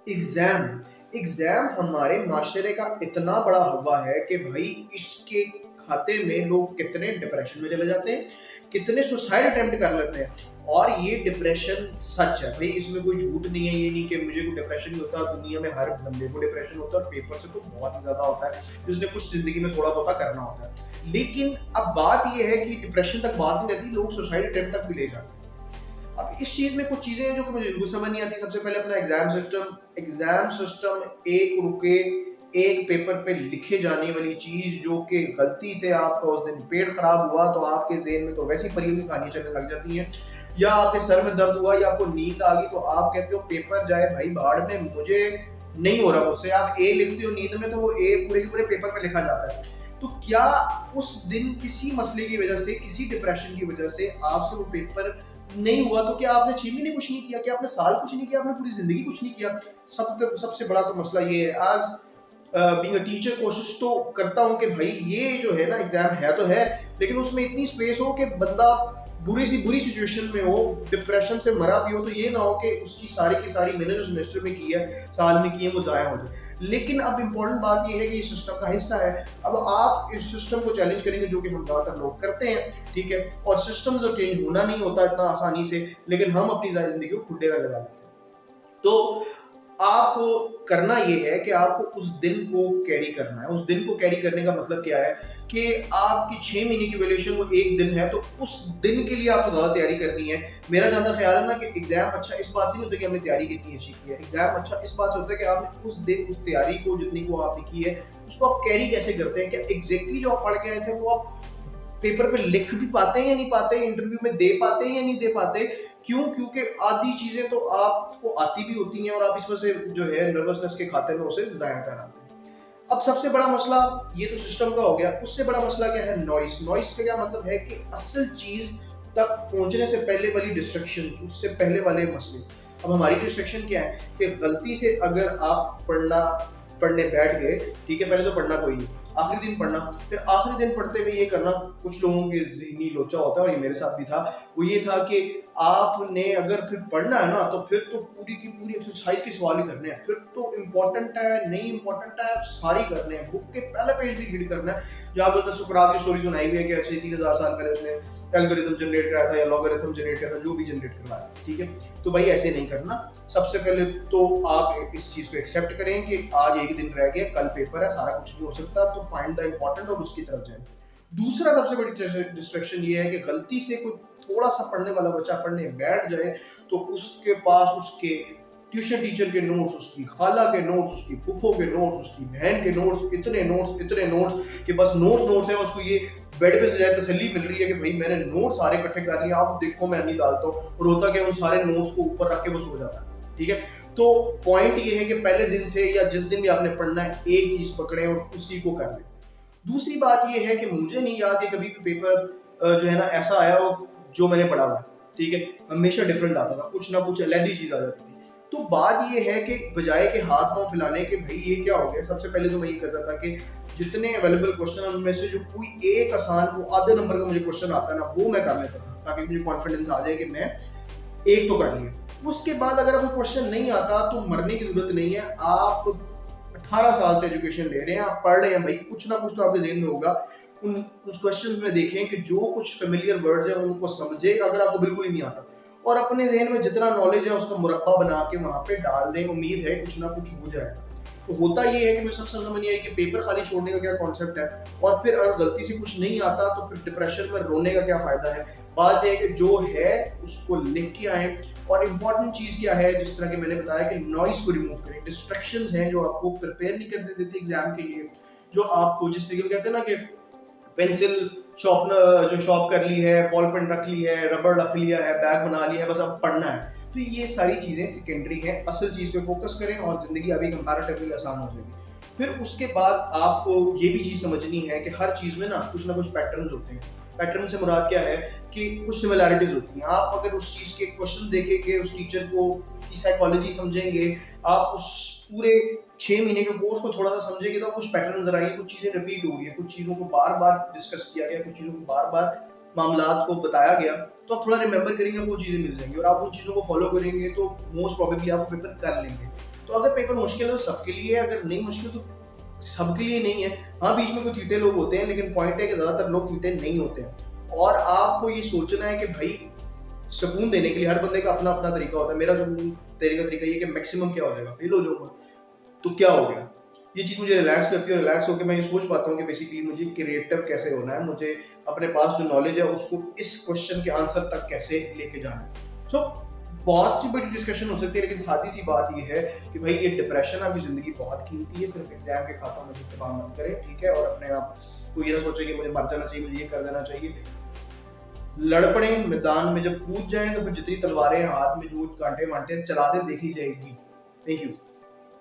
Exam exam हमारे माशरे का इतना बड़ा हवा है कि भाई इसके खाते में लोग कितने डिप्रेशन में चले जाते हैं, कितने सुसाइड अटेम्प्ट कर लेते हैं। और ये डिप्रेशन सच है भाई, इसमें कोई झूठ नहीं है। ये नहीं कि मुझे कोई डिप्रेशन नहीं होता, दुनिया में हर बंदे को डिप्रेशन होता है और पेपर से तो बहुत ही ज्यादा होता है, जिसने कुछ जिंदगी में थोड़ा बहुत करना होता है। लेकिन अब बात ये है कि डिप्रेशन तक बात नहीं रहती, लोग सुसाइड अटेम्प्ट तक भी ले जाते हैं। अब इस चीज में कुछ चीजें हैं जो कि मुझे बिल्कुल समझ नहीं आती। सबसे पहले अपना एग्जाम सिस्टम एक रुके एक पेपर पे लिखे जाने वाली चीज, जो कि गलती से आपका उस दिन पेट खराब हुआ तो आपके ज़हन में तो वैसी परियों की कहानी चलने लग जाती है, या आपके सर में दर्द हुआ या आपको नींद आ गई तो आप कहते हो पेपर जाए भाई भाड़ में, मुझे नहीं हो रहा मुझसे। आप ए लिखते हो नींद में तो वो ए पूरे के पूरे पेपर पे लिखा जाता है। तो क्या उस दिन किसी मसले की वजह से, किसी डिप्रेशन की वजह से आपसे वो पेपर नहीं हुआ, तो क्या आपने 6 महीने कुछ नहीं किया, क्या आपने साल कुछ नहीं किया, आपने पूरी जिंदगी कुछ नहीं किया? सबसे बड़ा तो मसला ये है। आज बीइंग अ टीचर कोशिश तो करता हूँ कि भाई ये जो है ना एग्जाम है तो है, लेकिन उसमें इतनी स्पेस हो कि बंदा बुरी सिचुएशन में हो, डिप्रेशन से मरा भी हो, तो ये ना हो कि उसकी सारी की सारी मैंने जो सेमेस्टर में की है, साल में की है, वो ज़ाया हो जाए। लेकिन अब इम्पोर्टेंट बात ये है कि ये सिस्टम का हिस्सा है। अब आप इस सिस्टम को चैलेंज करेंगे, जो कि हम ज़्यादातर लोग करते हैं, ठीक है। और सिस्टम तो चेंज होना नहीं होता इतना आसानी से, लेकिन हम अपनी ज़िंदगी को खुड्डे में लगा लेते हैं। तो आपको करना ये है कि आपको उस दिन को कैरी करना है। उस दिन को कैरी करने का मतलब क्या है कि आपकी 6 महीने की वैल्यूएशन वो एक दिन है, तो उस दिन के लिए आपको ज़्यादा तैयारी करनी है। मेरा ज़्यादा ख्याल है ना कि एग्जाम अच्छा इस बात से नहीं होता कि हमने तैयारी कितनी अच्छी की है। एग्जाम अच्छा इस बात से होता है कि आपने उस दिन उस तैयारी को, जितनी को आपने की है, उसको आप कैरी कैसे करते हैं। क्या एग्जैक्टली जो आप पढ़ के आए थे वो आप पेपर पे लिख भी पाते हैं या नहीं पाते, इंटरव्यू में दे पाते हैं या नहीं दे पाते। क्यों? क्योंकि आधी चीजें तो आपको आती भी होती हैं और आप इसमें से जो है नर्वसनेस के खाते में उसे जाया कराते हैं। अब सबसे बड़ा मसला ये तो सिस्टम का हो गया। उससे बड़ा मसला क्या है? नॉइस। नॉइस का क्या मतलब है कि असल चीज तक पहुंचने से पहले वाली डिस्ट्रक्शन, उससे पहले वाले मसले। अब हमारी डिस्ट्रक्शन क्या है कि गलती से अगर आप पढ़ने बैठ गए, ठीक है, पहले तो पढ़ना कोई नहीं, आखिरी दिन पढ़ना, फिर आखिरी दिन पढ़ते हुए ये करना, कुछ लोगों के ज़हनी लोचा होता है और ये मेरे साथ भी था, वो ये था कि आपने अगर फिर पढ़ना है ना तो फिर तो पूरी की पूरी एक्सरसाइज के सवाल ही करने हैं, फिर तो इम्पोर्टेंट है नहीं इम्पोर्टेंट है सारी करने हैं, बुक के पहले पेज भी रीड करना है। जहाँ पर सुकरात की स्टोरी सुनाई हुई है कि ऐसे 3000 साल पहले उसने एल्गोरिथम जनरेट कराया था या लॉगरिथम जनरेट कराया था, जो भी जनरेट करवाया, ठीक है। तो भाई ऐसे नहीं करना। सबसे पहले तो आप इस चीज़ को एक्सेप्ट करें कि आज एक दिन रह गया, कल पेपर है, सारा कुछ भी हो सकता है, तो फाइंड द इम्पोर्टेंट और उसकी तरफ जाए। दूसरा सबसे बड़ी डिस्ट्रैक्शन ये है कि गलती से कोई थोड़ा सा पढ़ने वाला बच्चा पढ़ने बैठ जाए तो उसके पास उसके ट्यूशन टीचर के नोट्स, उसकी खाला के नोट्स, उसकी फूफो के नोट्स, उसकी बहन के नोट्स, इतने नोट्स कि बस नोट्स है। उसको ये बेड पे से जाए तसल्ली मिल रही है कि भाई मैंने नोट्स सारे इकट्ठे कर लिए, आप देखो मैं नहीं डालता हूँ, और होता क्या उन सारे नोट्स को ऊपर रख के वो सो जाता है, ठीक है। तो पॉइंट ये है कि पहले दिन से या जिस दिन भी आपने पढ़ना है एक चीज पकड़े और उसी को कर ले। दूसरी बात ये है कि मुझे नहीं याद है कभी भी पेपर जो है ना ऐसा आया हो जो मैंने पढ़ा हुआ, ठीक है, हमेशा डिफरेंट आता था, कुछ ना कुछ अलग ही चीज आ जाती थी। तो बात ये है कि बजाय के हाथ पांव फैलाने के भाई ये क्या हो गया, सबसे पहले तो मैं ये करता था कि जितने अवेलेबल क्वेश्चन हैं उनमें से जो कोई एक आसान, वो आधे नंबर का मुझे क्वेश्चन आता है ना, वो मैं कर लेता था, ताकि मुझे कॉन्फिडेंस आ जाए कि मैं एक तो कर लिया। उसके बाद अगर आपको क्वेश्चन नहीं आता तो मरने की जरूरत नहीं है। आप 18 साल से एजुकेशन ले रहे हैं, आप पढ़ रहे हैं भाई, कुछ ना कुछ तो आपके ज़हन में होगा। उस क्वेश्चन में देखें कि जो कुछ फेमिलियर वर्ड्स हैं उनको समझे, अगर आपको बिल्कुल ही नहीं आता, और अपने ज़हन में जितना नॉलेज है उसका मुरब्बा बना के वहाँ पे डाल दें। उम्मीद है कुछ ना कुछ हो जाएगा। तो होता ये है कि मुझे सबसे समझ नहीं आई कि पेपर खाली छोड़ने का क्या कॉन्सेप्ट है, और फिर अगर गलती से कुछ नहीं आता तो फिर डिप्रेशन में रोने का क्या फ़ायदा है। बात यह है कि जो है उसको लिख के आए, और इम्पॉर्टेंट चीज़ क्या है, जिस तरह के मैंने बताया कि नॉइस को रिमूव करें। डिस्ट्रैक्शंस हैं जो आपको प्रिपेयर नहीं करते देते एग्जाम के लिए, जो आपको जिस तरीके कहते हैं ना कि पेंसिल शॉप कर ली है, बॉल पेन रख ली है, रबड़ रख लिया है, बैग बना लिया है, बस अब पढ़ना है। तो ये सारी चीज़ें सेकेंडरी हैं, असल चीज़ पे फोकस करें और ज़िंदगी अभी कंपैरेटिवली आसान हो जाएगी। फिर उसके बाद आपको ये भी चीज़ समझनी है कि हर चीज़ में ना कुछ पैटर्न होते हैं। पैटर्न से मुराद क्या है कि कुछ सिमिलैरिटीज होती हैं। आप अगर उस चीज़ के क्वेश्चन देखेंगे, उस टीचर को की साइकोलॉजी समझेंगे, आप उस पूरे 6 महीने के कोर्स को थोड़ा सा समझेंगे, तो कुछ पैटर्न नजर आएंगे, कुछ चीज़ें रिपीट हो रही है, कुछ चीज़ों को बार बार डिस्कस किया गया, कुछ चीज़ों को बार बार मामलात को बताया गया, तो आप थोड़ा रिमेंबर करेंगे, वो चीज़ें मिल जाएंगी, और आप उन चीज़ों को फॉलो करेंगे तो मोस्ट प्रोबेबली आप पेपर कर लेंगे। तो अगर पेपर मुश्किल है तो सबके लिए है, अगर नहीं मुश्किल तो सबके लिए नहीं है। हाँ, बीच में कुछ चीटे लोग होते हैं, लेकिन पॉइंट है कि ज्यादातर लोग चीटे नहीं होते हैं। और आपको ये सोचना है कि भाई सुकून देने के लिए हर बंदे का अपना अपना तरीका होता है। मेरा सुकून देने का तरीका ये कि मैक्सिमम क्या हो जाएगा, फेल हो जाऊंगा तो क्या हो गया। ये चीज़ मुझे रिलैक्स करती है, रिलैक्स होकर मैं ये सोच पाता हूँ कि बेसिकली मुझे क्रिएटिव कैसे होना है, मुझे अपने पास जो नॉलेज है उसको इस क्वेश्चन के आंसर तक कैसे लेके जाना है। सो बहुत सी बड़ी डिस्कशन हो सकती है, लेकिन सादी सी बात ये है कि भाई ये डिप्रेशन आपकी ज़िंदगी बहुत कीमती है, सिर्फ एग्जाम के खातों में इस्तेमाल मत करें, ठीक है। और अपने आप को ये ना सोचे कि मुझे मर जाना चाहिए, मुझे ये कर देना चाहिए। लड़ पड़े मैदान में, जब कूद जाएं तो फिर जितनी तलवारें हाथ में जो कांटे वांटे चला दें देखी जाएगी। Thank you.